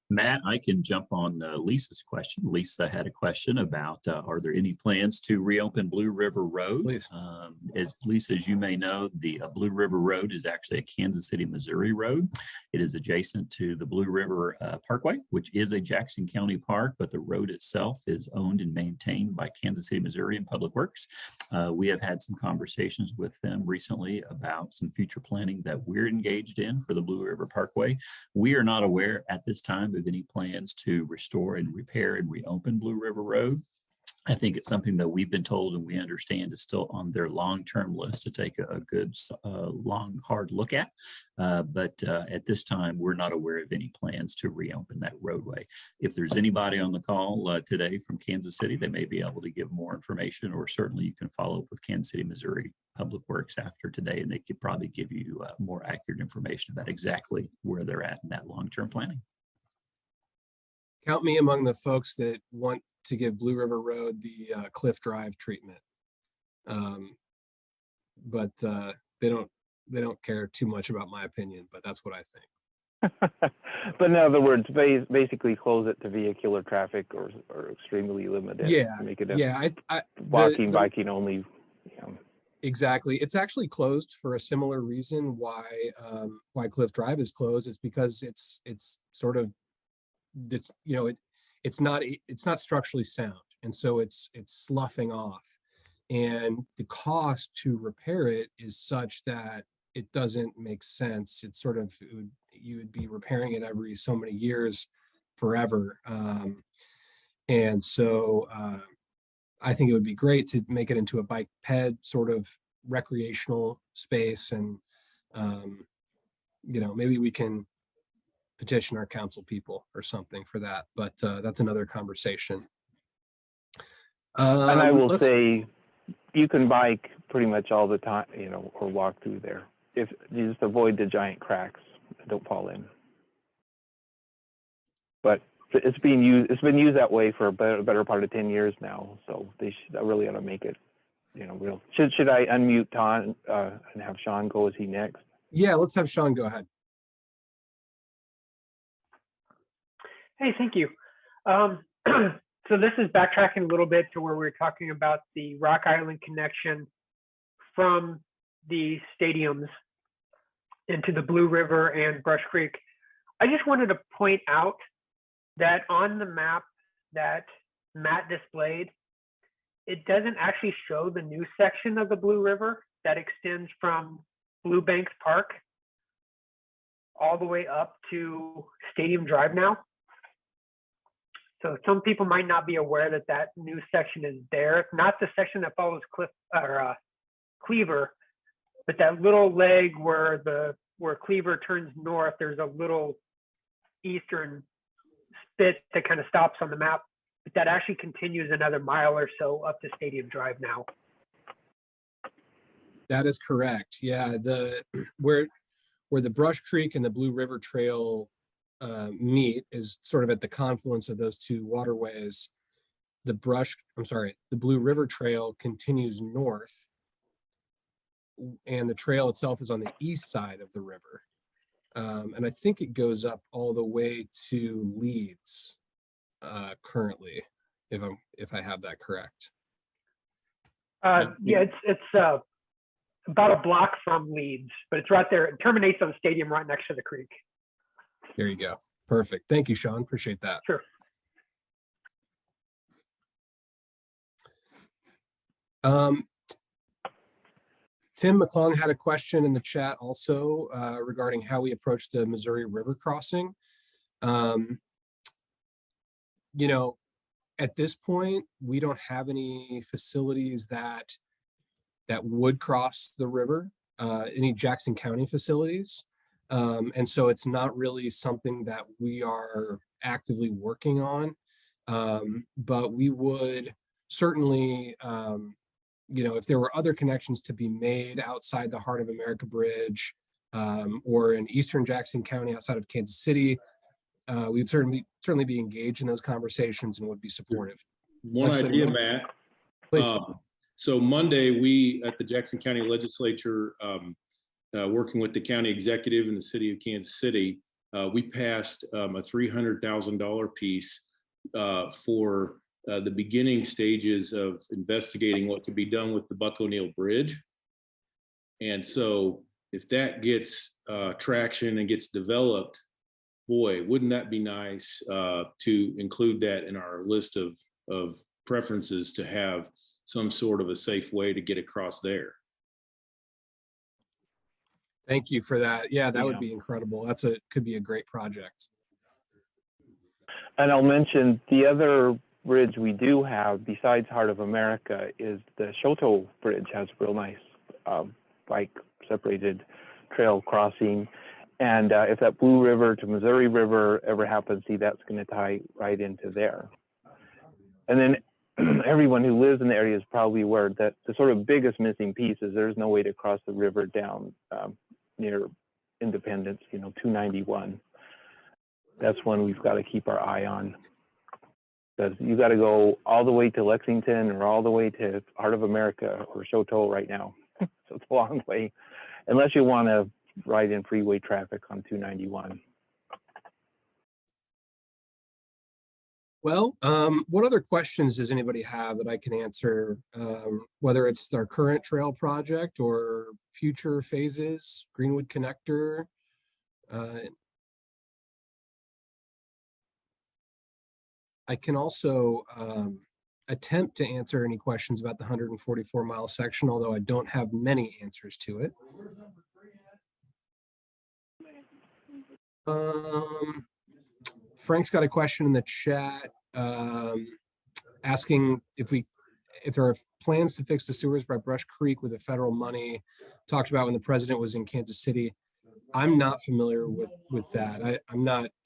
Matt, I can jump on Lisa's question. Lisa had a question about, are there any plans to reopen Blue River Road? Please. As Lisa, as you may know, the Blue River Road is actually a Kansas City, Missouri road. It is adjacent to the Blue River Parkway, which is a Jackson County park, but the road itself is owned and maintained by Kansas City, Missouri and Public Works. We have had some conversations with them recently about some future planning that we're engaged in for the Blue River Parkway. We are not aware at this time of any plans to restore and repair and reopen Blue River Road. I think it's something that we've been told and we understand is still on their long-term list to take a good, long, hard look at. But at this time, we're not aware of any plans to reopen that roadway. If there's anybody on the call today from Kansas City, they may be able to give more information, or certainly you can follow up with Kansas City, Missouri Public Works after today, and they could probably give you more accurate information about exactly where they're at in that long-term planning. Count me among the folks that want to give Blue River Road the Cliff Drive treatment, but they don't care too much about my opinion. But that's what I think. But in other words, basically close it to vehicular traffic or extremely limited. Yeah, make it walking, biking only. Yeah. Exactly. It's actually closed for a similar reason why Cliff Drive is closed. It's because it's sort of, it's, you know, it's not structurally sound, and so it's sloughing off, and the cost to repair it is such that it doesn't make sense. It's sort of, you would be repairing it every so many years forever, and so I think it would be great to make it into a bike ped sort of recreational space. And, maybe we can petition our council people or something for that, but that's another conversation. And I will say, you can bike pretty much all the time, or walk through there. If you just avoid the giant cracks, don't fall in. But it's been used that way for a better part of 10 years now. So they really ought to make it, real. Should I unmute Tom and have Sean go? Is he next? Yeah, let's have Sean go ahead. Hey, thank you. So this is backtracking a little bit to where we were talking about the Rock Island connection from the stadiums into the Blue River and Brush Creek. I just wanted to point out that on the map that Matt displayed, it doesn't actually show the new section of the Blue River that extends from Blue Banks Park all the way up to Stadium Drive now. So some people might not be aware that that new section is there. Not the section that follows Cleaver, but that little leg where Cleaver turns north. There's a little eastern spit that kind of stops on the map, but that actually continues another mile or so up to Stadium Drive now. That is correct. Yeah, where the Brush Creek and the Blue River Trail meet is sort of at the confluence of those two waterways. The Blue River Trail continues north, and the trail itself is on the east side of the river. And I think it goes up all the way to Leeds currently, if I have that correct. Yeah, it's about a block from Leeds, but it's right there. It terminates on the stadium right next to the creek. There you go. Perfect. Thank you, Sean. Appreciate that. Sure. Tim McClung had a question in the chat also regarding how we approach the Missouri River crossing. At this point, we don't have any facilities that would cross the river, any Jackson County facilities. And so it's not really something that we are actively working on. But we would certainly, if there were other connections to be made outside the Heart of America Bridge, or in Eastern Jackson County outside of Kansas City, we'd certainly be engaged in those conversations and would be supportive. One idea, Matt. Please. So Monday, we at the Jackson County Legislature, working with the county executive and the city of Kansas City, we passed a $300,000 piece for the beginning stages of investigating what could be done with the Buck O'Neill Bridge. And so if that gets traction and gets developed, boy, wouldn't that be nice to include that in our list of preferences to have some sort of a safe way to get across there. Thank you for that. Yeah, that would be incredible. Could be a great project. And I'll mention the other bridge we do have besides Heart of America is the Shoto Bridge. Has a real nice bike separated trail crossing. And if that Blue River to Missouri River ever happens, see, that's going to tie right into there. And then everyone who lives in the area is probably aware that the sort of biggest missing piece is there's no way to cross the river down near Independence, 291. That's one we've got to keep our eye on, because you got to go all the way to Lexington or all the way to Heart of America or Shoto right now. So it's a long way, unless you want to ride in freeway traffic on 291. Well, what other questions does anybody have that I can answer, whether it's our current trail project or future phases, Greenwood Connector? I can also attempt to answer any questions about the 144-mile section, although I don't have many answers to it. Frank's got a question in the chat asking if we if there are plans to fix the sewers by Brush Creek with the federal money talked about when the president was in Kansas City. I'm not familiar with that.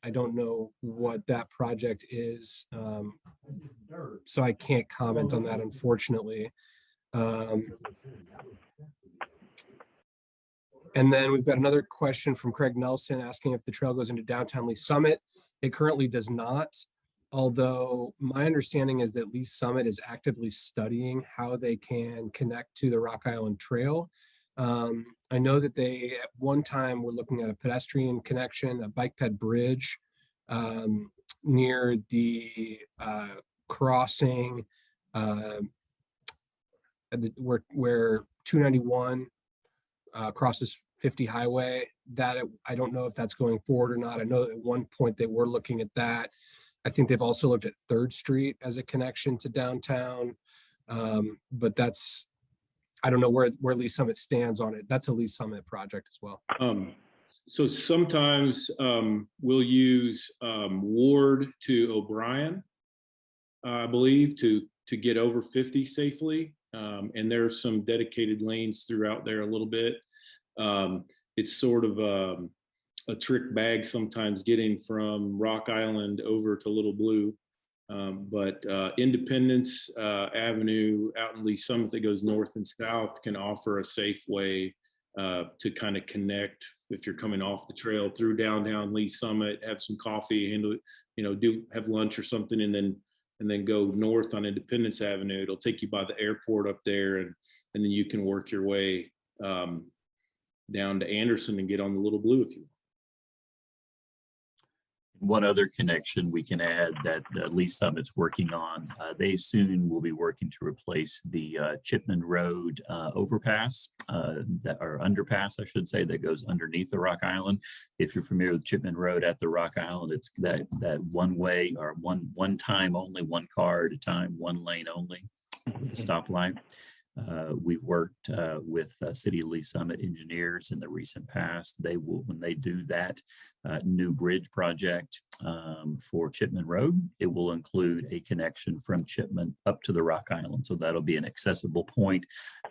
I don't know what that project is. So I can't comment on that, unfortunately. And then we've got another question from Craig Nelson asking if the trail goes into downtown Lee Summit. It currently does not, although my understanding is that Lee Summit is actively studying how they can connect to the Rock Island Trail. I know that they at one time were looking at a pedestrian connection, a BikePed bridge near the crossing where 291 crosses 50 highway. That I don't know if that's going forward or not. I know at one point they were looking at that. I think they've also looked at 3rd Street as a connection to downtown. But that's, I don't know where Lee Summit stands on it. That's a Lee Summit project as well. So sometimes we'll use Ward to O'Brien, I believe, to get over 50 safely. And there's some dedicated lanes throughout there a little bit. It's sort of a trick bag sometimes getting from Rock Island over to Little Blue. But Independence Avenue out in Lee Summit that goes north and south can offer a safe way to kind of connect if you're coming off the trail through downtown Lee Summit, have some coffee, handle it, have lunch or something, and then go north on Independence Avenue. It'll take you by the airport up there, and then you can work your way down to Anderson and get on the Little Blue if you want. One other connection we can add that Lee Summit's working on, they soon will be working to replace the Chipman Road overpass, or underpass, I should say, that goes underneath the Rock Island. If you're familiar with Chipman Road at the Rock Island, it's that one way or one time only, one car at a time, one lane only with the stoplight. We've worked with City of Lee Summit engineers in the recent past. They will, when they do that new bridge project for Chipman Road, it will include a connection from Chipman up to the Rock Island. So that'll be an accessible point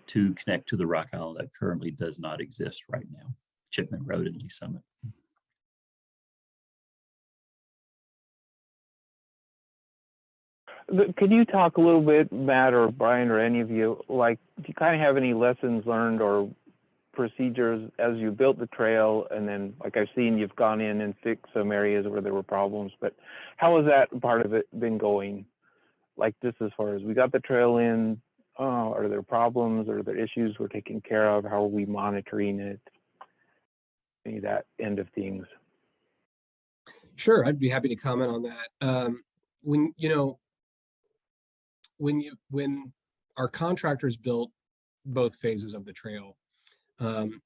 to connect to the Rock Island that currently does not exist right now, Chipman Road in Lee Summit. Could you talk a little bit, Matt or Brian or any of you, like, do you kind of have any lessons learned or procedures as you built the trail? And then, like I've seen, you've gone in and fixed some areas where there were problems, but how has that part of it been going? Like, just as far as we got the trail in, are there problems? Are there issues we're taking care of? How are we monitoring it? Any of that end of things? Sure, I'd be happy to comment on that. When our contractors built both phases of the trail,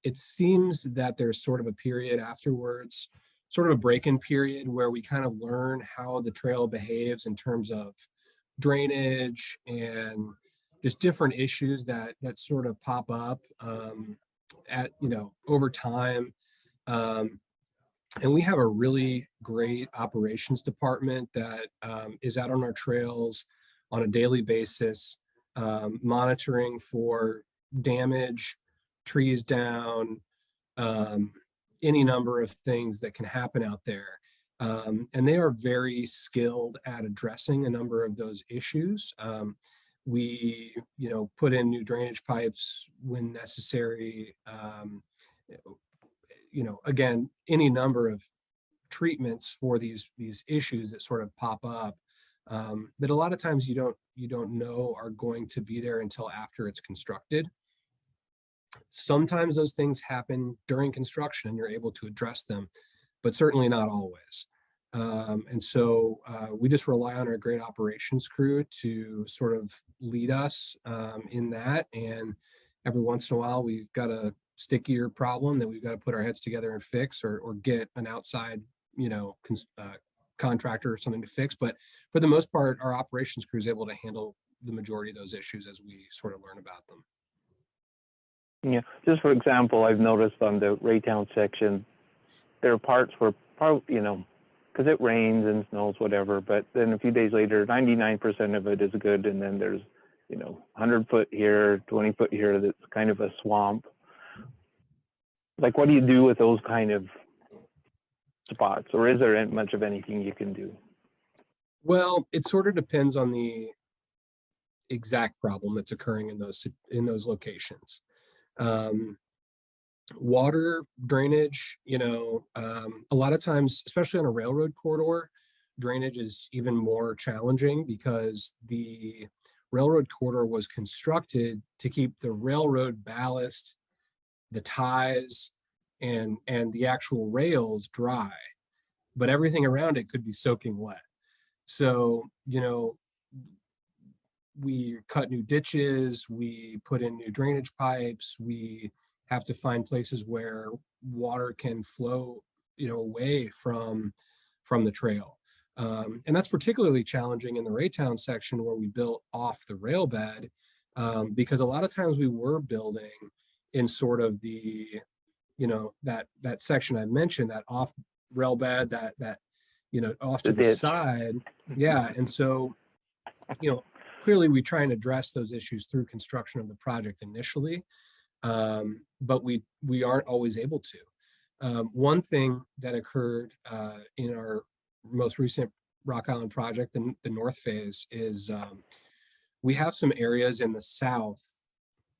it seems that there's sort of a period afterwards, sort of a break-in period where we kind of learn how the trail behaves in terms of drainage and just different issues that sort of pop up over time. And we have a really great operations department that is out on our trails on a daily basis, monitoring for damage, trees down, any number of things that can happen out there. And they are very skilled at addressing a number of those issues. We, put in new drainage pipes when necessary. Again, any number of treatments for these issues that sort of pop up. That a lot of times you don't know are going to be there until after it's constructed. Sometimes those things happen during construction and you're able to address them, but certainly not always. And so we just rely on our great operations crew to sort of lead us in that. And every once in a while, we've got a stickier problem that we've got to put our heads together and fix, or get an outside, contractor or something to fix. But for the most part, our operations crew is able to handle the majority of those issues as we sort of learn about them. Yeah, just for example, I've noticed on the Raytown section, there are parts where, because it rains and snows, whatever, but then a few days later, 99% of it is good, and then there's you know, 100 foot here, 20 foot here, that's kind of a swamp. Like, what do you do with those kind of spots, or is there much of anything you can do? Well, it sort of depends on the exact problem that's occurring in those locations. Water drainage, you know, a lot of times, especially on a railroad corridor, drainage is even more challenging because the railroad corridor was constructed to keep the railroad ballast, the ties, and the actual rails dry, but everything around it could be soaking wet. So, you know, we cut new ditches, we put in new drainage pipes, we have to find places where water can flow, you know, away from the trail. And that's particularly challenging in the Raytown section where we built off the rail bed, because a lot of times we were building in sort of the, you know, that section I mentioned, that off rail bed, that you know, off to the side. Yeah. And so, you know, clearly we try and address those issues through construction of the project initially, but we aren't always able to. One thing that occurred in our most recent Rock Island project, the north phase, is we have some areas in the south,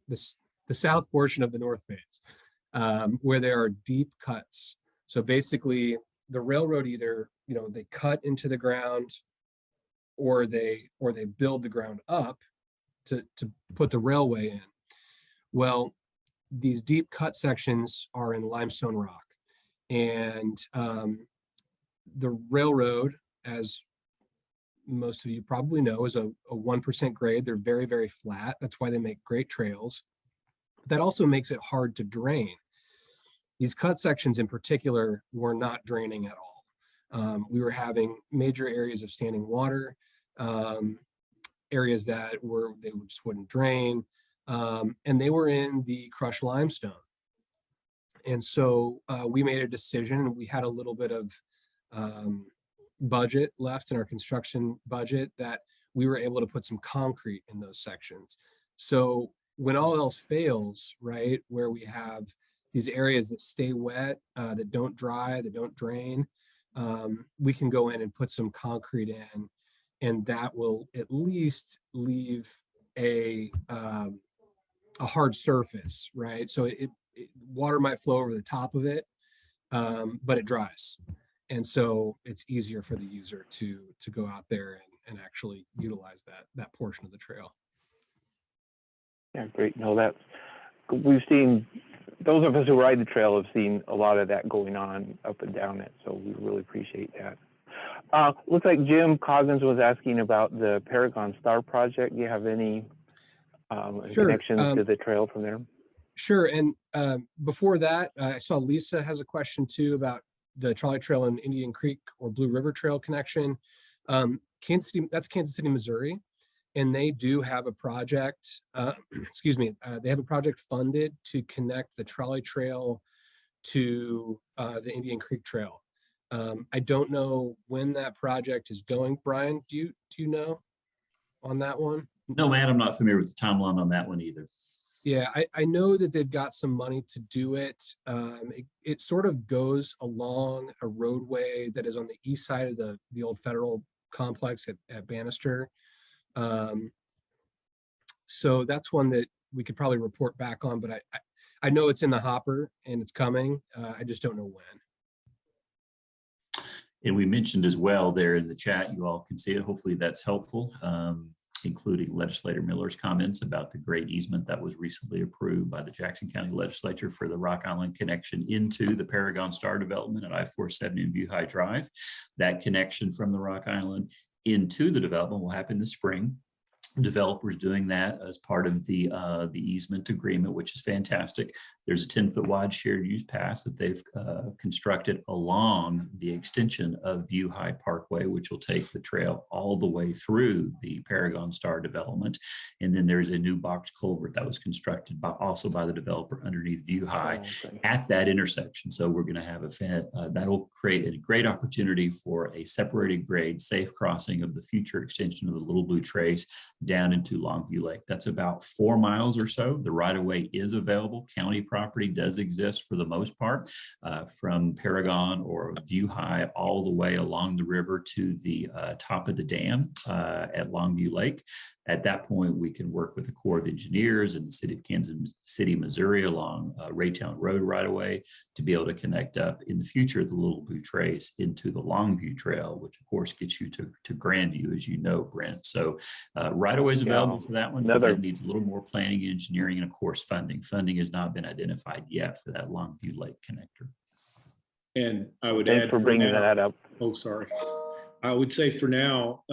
the south portion of the north phase, where there are deep cuts. So basically the railroad either, you know, they cut into the ground or they build the ground up to put the railway in. Well, these deep cut sections are in limestone rock, and the railroad, as most of you probably know, is a 1% grade. They're very, very flat. That's why they make great trails. That also makes it hard to drain. These cut sections in particular were not draining at all. We were having major areas of standing water, areas that they just wouldn't drain, and they were in the crushed limestone. And so we made a decision. We had a little bit of budget left in our construction budget that we were able to put some concrete in those sections. So when all else fails, right, where we have these areas that stay wet, that don't dry, that don't drain, we can go in and put some concrete in, and that will at least leave a hard surface, right? So water might flow over the top of it, but it dries. And so it's easier for the user to go out there and actually utilize that portion of the trail. Yeah, great. No, we've seen, those of us who ride the trail have seen a lot of that going on up and down it. So we really appreciate that. Looks like Jim Coggins was asking about the Paragon Star project. Do you have any connections to the trail from there? Sure. And before that, I saw Lisa has a question too about the trolley trail and Indian Creek or Blue River Trail connection. Kansas City, Missouri. And they do have a project, they have a project funded to connect the trolley trail to the Indian Creek Trail. I don't know when that project is going. Brian, do you know on that one? No, man, I'm not familiar with the timeline on that one either. Yeah, I know that they've got some money to do it. It sort of goes along a roadway that is on the east side of the old federal complex at Bannister. So that's one that we could probably report back on, but I know it's in the hopper and it's coming. I just don't know when. And we mentioned as well there in the chat, you all can see it. Hopefully that's helpful, including Legislator Miller's comments about the great easement that was recently approved by the Jackson County Legislature for the Rock Island connection into the Paragon Star development at I-470 and View High Drive. That connection from the Rock Island into the development will happen this spring. Developers doing that as part of the easement agreement, which is fantastic. There's a 10-foot wide shared use pass that they've constructed along the extension of View High Parkway, which will take the trail all the way through the Paragon Star development. And then there's a new box culvert that was constructed also by the developer underneath View High at that intersection. So we're going to have that'll create a great opportunity for a separated grade, safe crossing of the future extension of the Little Blue Trace down into Longview Lake. That's about 4 miles or so. The right-of-way is available. County property does exist for the most part, from Paragon or View High all the way along the river to the top of the dam at Longview Lake. At that point, we can work with the Corps of Engineers and the City of Kansas City, Missouri along Raytown Road right-of-way to be able to connect up in the future the Little Blue Trace into the Longview Trail, which of course gets you to Grandview, as you know, Brent. So right-of-way is available for that one, but that needs a little more planning, engineering, and of course funding. Funding has not been identified yet for that Longview Lake connector. And I would Thanks add for bringing that up. Oh, sorry. I would say for now,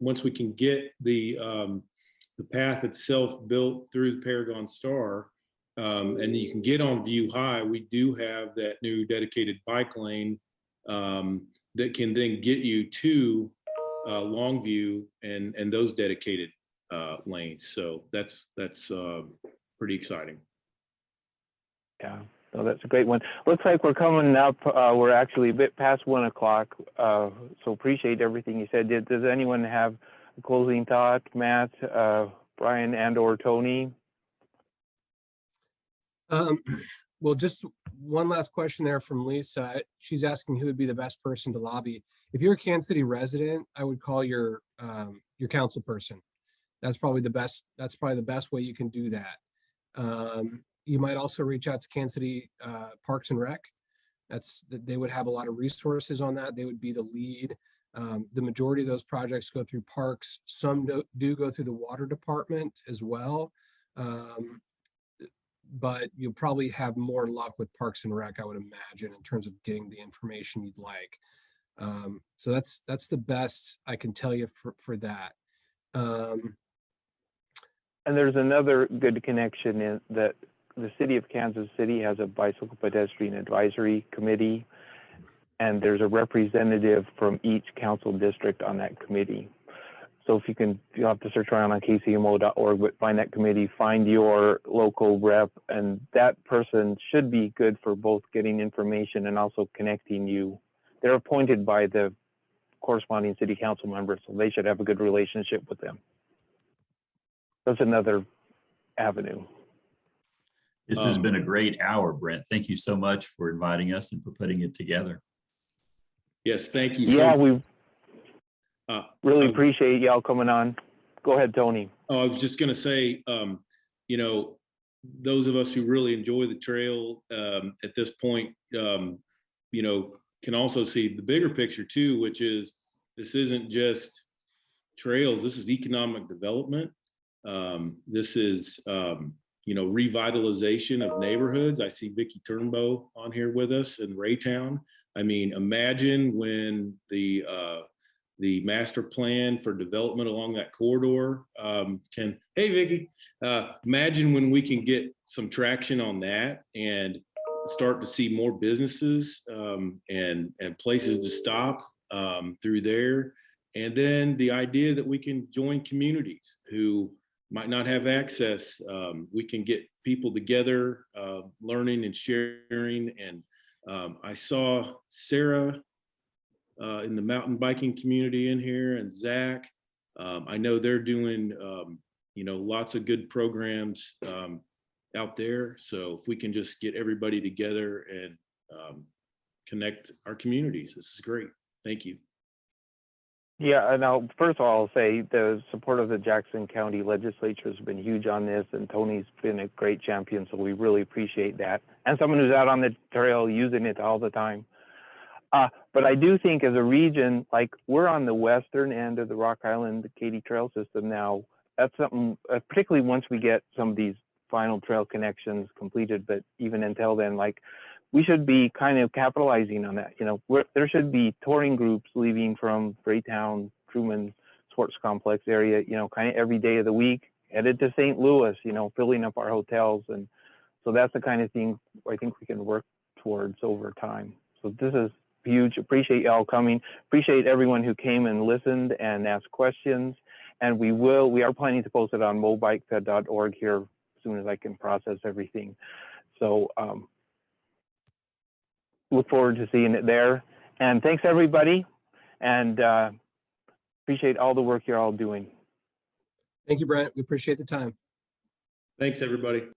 once we can get the path itself built through the Paragon Star, and you can get on View High, we do have that new dedicated bike lane that can then get you to Longview and those dedicated lanes. So that's pretty exciting. Yeah, no, that's a great one. Looks like we're coming up. We're actually a bit past 1 o'clock. So appreciate everything you said. Does anyone have a closing thought? Matt, Brian, and/or Tony? Well, just one last question there from Lisa. She's asking who would be the best person to lobby. If you're a Kansas City resident, I would call your council person. That's probably the best. That's probably the best way you can do that. You might also reach out to Kansas City Parks and Rec. They would have a lot of resources on that. They would be the lead. The majority of those projects go through parks. Some do go through the water department as well. But you'll probably have more luck with Parks and Rec, I would imagine, in terms of getting the information you'd like. So that's the best I can tell you for that. And there's another good connection in that the city of Kansas City has a bicycle pedestrian advisory committee, and there's a representative from each council district on that committee. So you'll have to search around on kcmo.org, but find that committee, find your local rep, and that person should be good for both getting information and also connecting you. They're appointed by the corresponding city council members, so they should have a good relationship with them. That's another avenue. This has been a great hour, Brent. Thank you so much for inviting us and for putting it together. Yes, thank you. Yeah, we really appreciate y'all coming on. Go ahead, Tony. Oh, I was just going to say, those of us who really enjoy the trail at this point, can also see the bigger picture too, which is this isn't just trails. This is economic development. This is, revitalization of neighborhoods. I see Vicki Turnbow on here with us in Raytown. I mean, imagine when the master plan for development along that corridor hey Vicki, imagine when we can get some traction on that and start to see more businesses and places to stop through there. And then the idea that we can join communities who might not have access. We can get people together, learning and sharing. And I saw Sarah in the mountain biking community in here, and Zach. I know they're doing, lots of good programs out there. So if we can just get everybody together and connect our communities, this is great. Thank you. Yeah, and first of all, I'll say the support of the Jackson County Legislature has been huge on this, and Tony's been a great champion, so we really appreciate that. And someone who's out on the trail using it all the time. But I do think as a region, like we're on the western end of the Rock Island, the Katy trail system now. That's something, particularly once we get some of these final trail connections completed, but even until then, like we should be kind of capitalizing on that. There should be touring groups leaving from Raytown, Truman Sports Complex area, kind of every day of the week, headed to St. Louis, filling up our hotels. And so that's the kind of thing I think we can work towards over time. So this is huge. Appreciate y'all coming. Appreciate everyone who came and listened and asked questions. And we are planning to post it on MoBikeFed.org here as soon as I can process everything. So look forward to seeing it there. And thanks everybody. And appreciate all the work you're all doing. Thank you, Brent. We appreciate the time. Thanks, everybody.